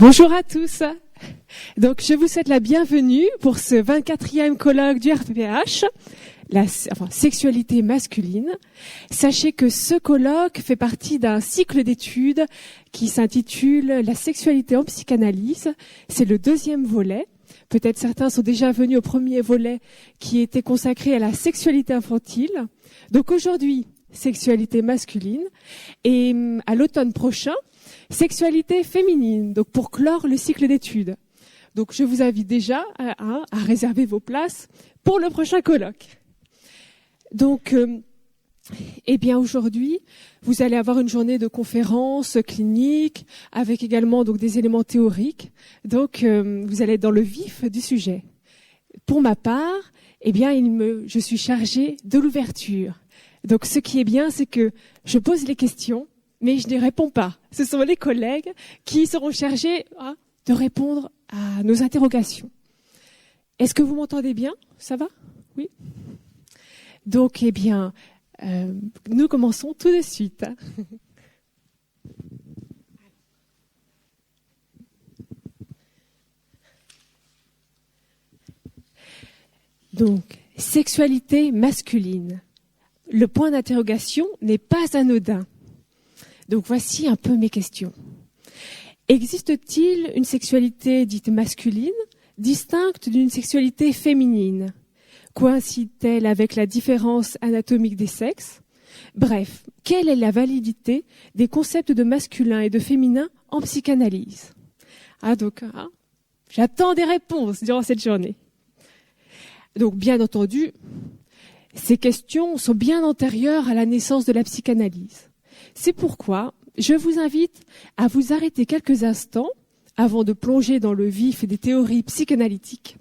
Bonjour à tous. Donc, je vous souhaite la bienvenue pour ce 24e colloque du RPH, sexualité masculine. Sachez que ce colloque fait partie d'un cycle d'études qui s'intitule La sexualité en psychanalyse. C'est le deuxième volet. Peut-être certains sont déjà venus au premier volet qui était consacré à la sexualité infantile. Donc aujourd'hui, sexualité masculine. Et à l'automne prochain, sexualité féminine, donc pour clore le cycle d'études. Donc je vous invite déjà à réserver vos places pour le prochain colloque. Donc, aujourd'hui, vous allez avoir une journée de conférences cliniques avec également donc des éléments théoriques. Donc vous allez être dans le vif du sujet. Pour ma part, je suis chargée de l'ouverture. Donc ce qui est bien, c'est que je pose les questions, mais je ne réponds pas. Ce sont les collègues qui seront chargés de répondre à nos interrogations. Est-ce que vous m'entendez bien? Ça va? Oui. Donc, nous commençons tout de suite. Donc, sexualité masculine. Le point d'interrogation n'est pas anodin. Donc, voici un peu mes questions. Existe-t-il une sexualité dite masculine, distincte d'une sexualité féminine? Coïncide-t-elle avec la différence anatomique des sexes? Bref, quelle est la validité des concepts de masculin et de féminin en psychanalyse? J'attends des réponses durant cette journée. Donc, bien entendu, ces questions sont bien antérieures à la naissance de la psychanalyse. C'est pourquoi je vous invite à vous arrêter quelques instants avant de plonger dans le vif des théories psychanalytiques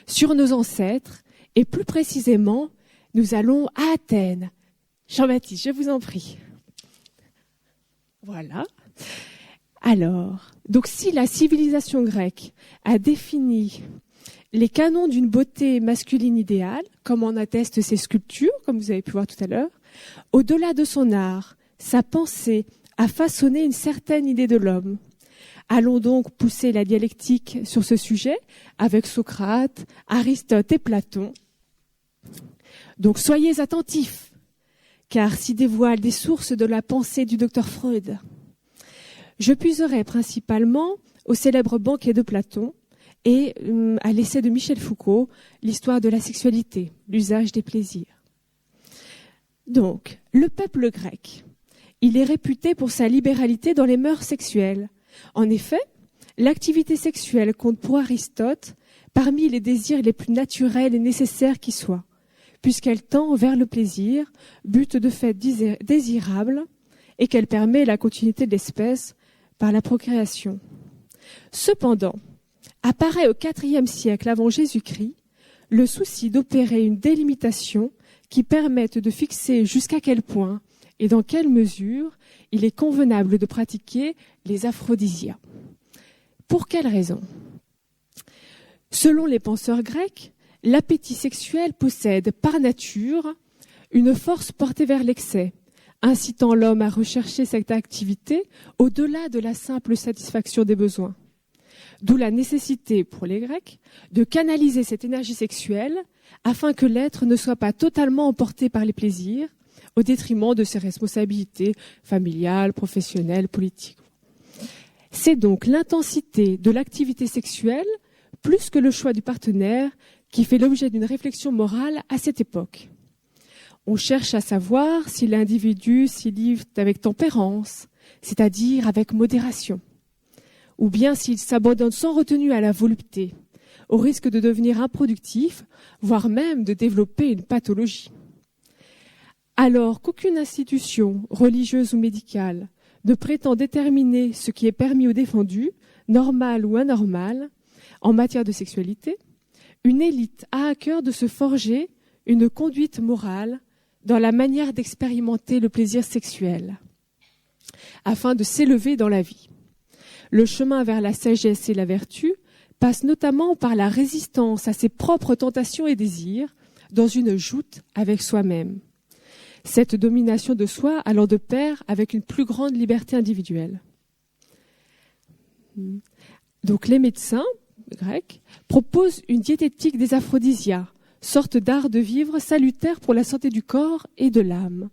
sur nos ancêtres et plus précisément, nous allons à Athènes. Jean-Baptiste, je vous en prie. Voilà. Alors, donc si la civilisation grecque a défini les canons d'une beauté masculine idéale, comme en attestent ses sculptures, comme vous avez pu voir tout à l'heure, au-delà de son art, sa pensée a façonné une certaine idée de l'homme. Allons donc pousser la dialectique sur ce sujet avec Socrate, Aristote et Platon. Donc soyez attentifs, car s'y dévoilent des sources de la pensée du docteur Freud. Je puiserai principalement au célèbre banquet de Platon et à l'essai de Michel Foucault, l'histoire de la sexualité, l'usage des plaisirs. Donc, le peuple grec, il est réputé pour sa libéralité dans les mœurs sexuelles. En effet, l'activité sexuelle compte pour Aristote parmi les désirs les plus naturels et nécessaires qui soient, puisqu'elle tend vers le plaisir, but de fait désirable, et qu'elle permet la continuité de l'espèce par la procréation. Cependant, apparaît au IVe siècle avant Jésus-Christ le souci d'opérer une délimitation qui permette de fixer jusqu'à quel point et dans quelle mesure il est convenable de pratiquer les aphrodisias. Pour quelle raison? Selon les penseurs grecs, l'appétit sexuel possède par nature une force portée vers l'excès, incitant l'homme à rechercher cette activité au-delà de la simple satisfaction des besoins. D'où la nécessité pour les Grecs de canaliser cette énergie sexuelle afin que l'être ne soit pas totalement emporté par les plaisirs au détriment de ses responsabilités familiales, professionnelles, politiques. C'est donc l'intensité de l'activité sexuelle, plus que le choix du partenaire, qui fait l'objet d'une réflexion morale à cette époque. On cherche à savoir si l'individu s'y livre avec tempérance, c'est-à-dire avec modération, ou bien s'il s'abandonne sans retenue à la volupté, au risque de devenir improductif, voire même de développer une pathologie. Alors qu'aucune institution, religieuse ou médicale, ne prétend déterminer ce qui est permis ou défendu, normal ou anormal, en matière de sexualité, une élite a à cœur de se forger une conduite morale dans la manière d'expérimenter le plaisir sexuel, afin de s'élever dans la vie. Le chemin vers la sagesse et la vertu passe notamment par la résistance à ses propres tentations et désirs, dans une joute avec soi-même. Cette domination de soi allant de pair avec une plus grande liberté individuelle. Donc les médecins grecs proposent une diététique des aphrodisiaques, sorte d'art de vivre salutaire pour la santé du corps et de l'âme.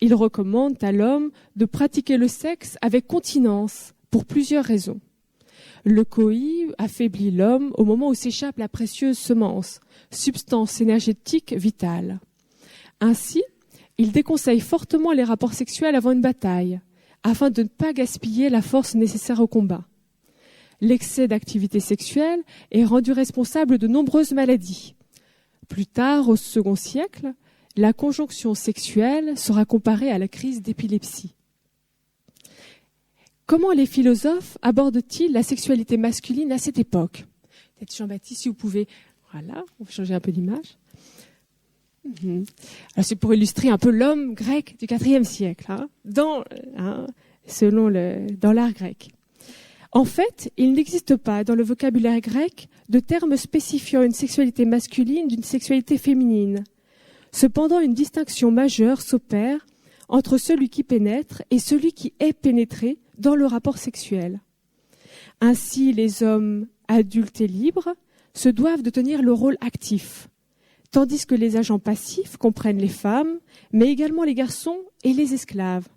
Ils recommandent à l'homme de pratiquer le sexe avec continence pour plusieurs raisons. Le coït affaiblit l'homme au moment où s'échappe la précieuse semence, substance énergétique vitale. Ainsi, il déconseille fortement les rapports sexuels avant une bataille, afin de ne pas gaspiller la force nécessaire au combat. L'excès d'activité sexuelle est rendu responsable de nombreuses maladies. Plus tard, au second siècle, la conjonction sexuelle sera comparée à la crise d'épilepsie. Comment les philosophes abordent-ils la sexualité masculine à cette époque? Peut-être Jean-Baptiste, si vous pouvez... Voilà, on va changer un peu d'image. Alors c'est pour illustrer un peu l'homme grec du IVe siècle, dans l'art grec. En fait, il n'existe pas dans le vocabulaire grec de termes spécifiant une sexualité masculine d'une sexualité féminine. Cependant, une distinction majeure s'opère entre celui qui pénètre et celui qui est pénétré dans le rapport sexuel. Ainsi, les hommes adultes et libres se doivent de tenir le rôle actif, tandis que les agents passifs comprennent les femmes, mais également les garçons et les esclaves.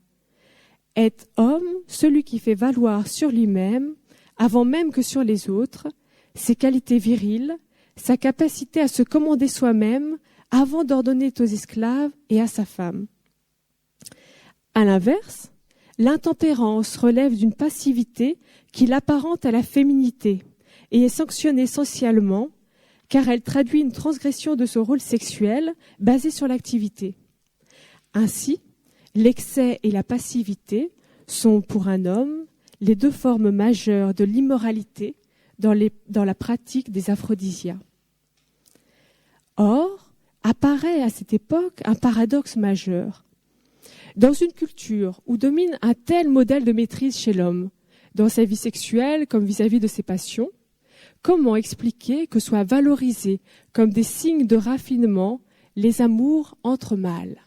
Est homme celui qui fait valoir sur lui-même, avant même que sur les autres, ses qualités viriles, sa capacité à se commander soi-même avant d'ordonner aux esclaves et à sa femme. À l'inverse, l'intempérance relève d'une passivité qui l'apparente à la féminité et est sanctionnée socialement car elle traduit une transgression de son rôle sexuel basé sur l'activité. Ainsi, l'excès et la passivité sont pour un homme les deux formes majeures de l'immoralité dans la pratique des aphrodisiaques. Or, apparaît à cette époque un paradoxe majeur. Dans une culture où domine un tel modèle de maîtrise chez l'homme, dans sa vie sexuelle comme vis-à-vis de ses passions, comment expliquer que soient valorisés comme des signes de raffinement les amours entre mâles?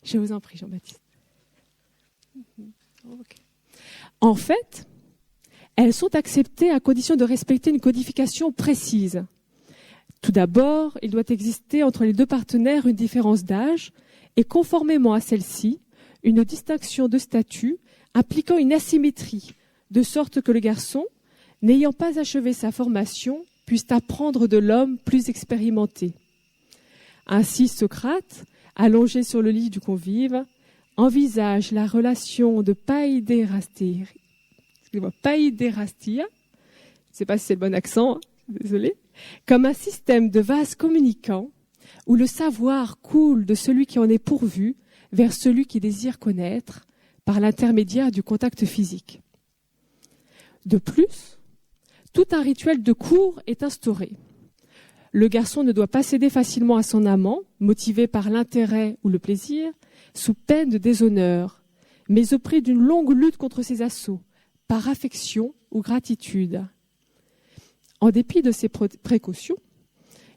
Je vous en prie, Jean-Baptiste. Okay. En fait, elles sont acceptées à condition de respecter une codification précise. Tout d'abord, il doit exister entre les deux partenaires une différence d'âge et, conformément à celle-ci, une distinction de statut impliquant une asymétrie, de sorte que le garçon, n'ayant pas achevé sa formation, puisse apprendre de l'homme plus expérimenté. Ainsi, Socrate, allongé sur le lit du convive, envisage la relation de païdérastia, je ne sais pas si c'est le bon accent, désolé, comme un système de vases communicants où le savoir coule de celui qui en est pourvu vers celui qui désire connaître par l'intermédiaire du contact physique. De plus, tout un rituel de cour est instauré. Le garçon ne doit pas céder facilement à son amant, motivé par l'intérêt ou le plaisir, sous peine de déshonneur, mais au prix d'une longue lutte contre ses assauts, par affection ou gratitude. En dépit de ces précautions,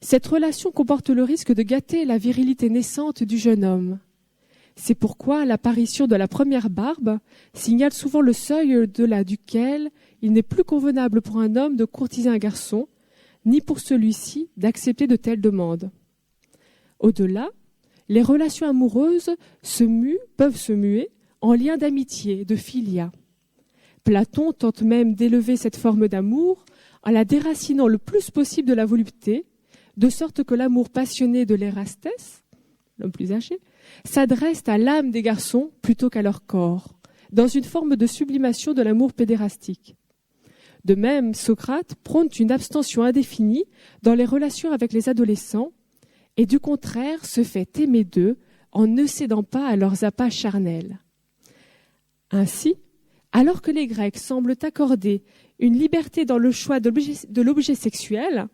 cette relation comporte le risque de gâter la virilité naissante du jeune homme. C'est pourquoi l'apparition de la première barbe signale souvent le seuil au-delà duquel il n'est plus convenable pour un homme de courtiser un garçon, ni pour celui-ci d'accepter de telles demandes. Au-delà, les relations amoureuses peuvent se muer en liens d'amitié, de philia. Platon tente même d'élever cette forme d'amour en la déracinant le plus possible de la volupté, de sorte que l'amour passionné de l'Érastès, l'homme plus âgé, s'adresse à l'âme des garçons plutôt qu'à leur corps, dans une forme de sublimation de l'amour pédérastique. De même, Socrate prône une abstention indéfinie dans les relations avec les adolescents et du contraire se fait aimer d'eux en ne cédant pas à leurs appas charnels. Ainsi, alors que les Grecs semblent accorder une liberté dans le choix de l'objet sexuel,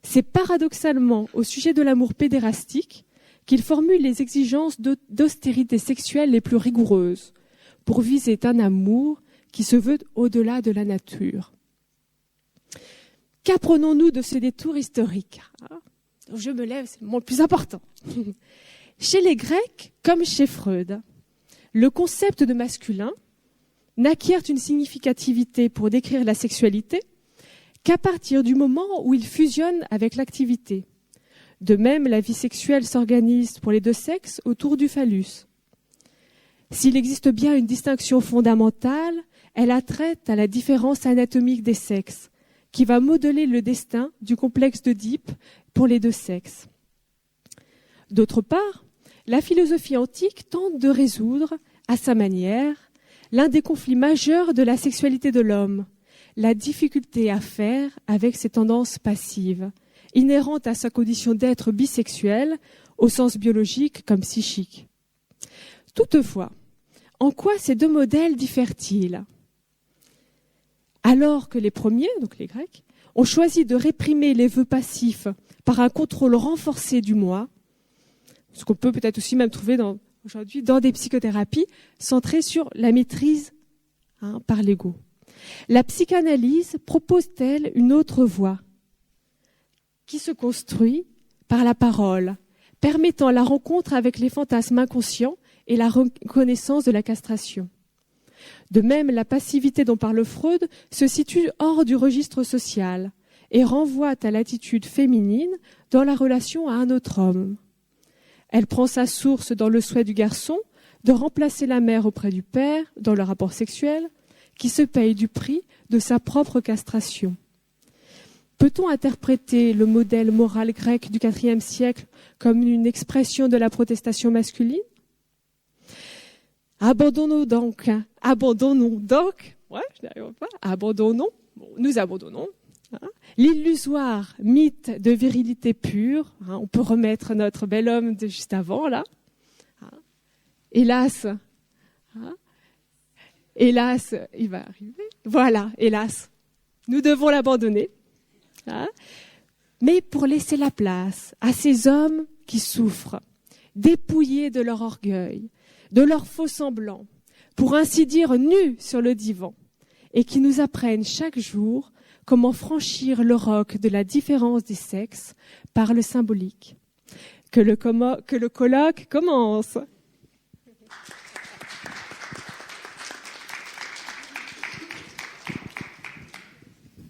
c'est paradoxalement au sujet de l'amour pédérastique qu'ils formulent les exigences d'austérité sexuelle les plus rigoureuses pour viser un amour qui se veut au-delà de la nature. Qu'apprenons-nous de ce détour historique? Je me lève, c'est le mot le plus important. Chez les Grecs, comme chez Freud, le concept de masculin n'acquiert une significativité pour décrire la sexualité qu'à partir du moment où il fusionne avec l'activité. De même, la vie sexuelle s'organise pour les deux sexes autour du phallus. S'il existe bien une distinction fondamentale, elle a trait à la différence anatomique des sexes, qui va modeler le destin du complexe d'Œdipe pour les deux sexes. D'autre part, la philosophie antique tente de résoudre, à sa manière, l'un des conflits majeurs de la sexualité de l'homme, la difficulté à faire avec ses tendances passives, inhérentes à sa condition d'être bisexuel, au sens biologique comme psychique. Toutefois, en quoi ces deux modèles diffèrent-ils ? Alors que les premiers, donc les Grecs, ont choisi de réprimer les vœux passifs par un contrôle renforcé du moi, ce qu'on peut peut-être aussi même trouver aujourd'hui dans des psychothérapies centrées sur la maîtrise par l'ego. La psychanalyse propose-t-elle une autre voie qui se construit par la parole, permettant la rencontre avec les fantasmes inconscients et la reconnaissance de la castration. De même, la passivité dont parle Freud se situe hors du registre social et renvoie à l'attitude féminine dans la relation à un autre homme. Elle prend sa source dans le souhait du garçon de remplacer la mère auprès du père dans le rapport sexuel, qui se paye du prix de sa propre castration. Peut-on interpréter le modèle moral grec du IVe siècle comme une expression de la protestation masculine ? Abandonnons donc, nous abandonnons l'illusoire mythe de virilité pure. On peut remettre notre bel homme de juste avant, là. Hélas, il va arriver. Voilà, hélas, nous devons l'abandonner. Mais pour laisser la place à ces hommes qui souffrent, dépouillés de leur orgueil, de leur faux semblant, pour ainsi dire nus sur le divan, et qui nous apprennent chaque jour comment franchir le roc de la différence des sexes par le symbolique. Que le colloque commence.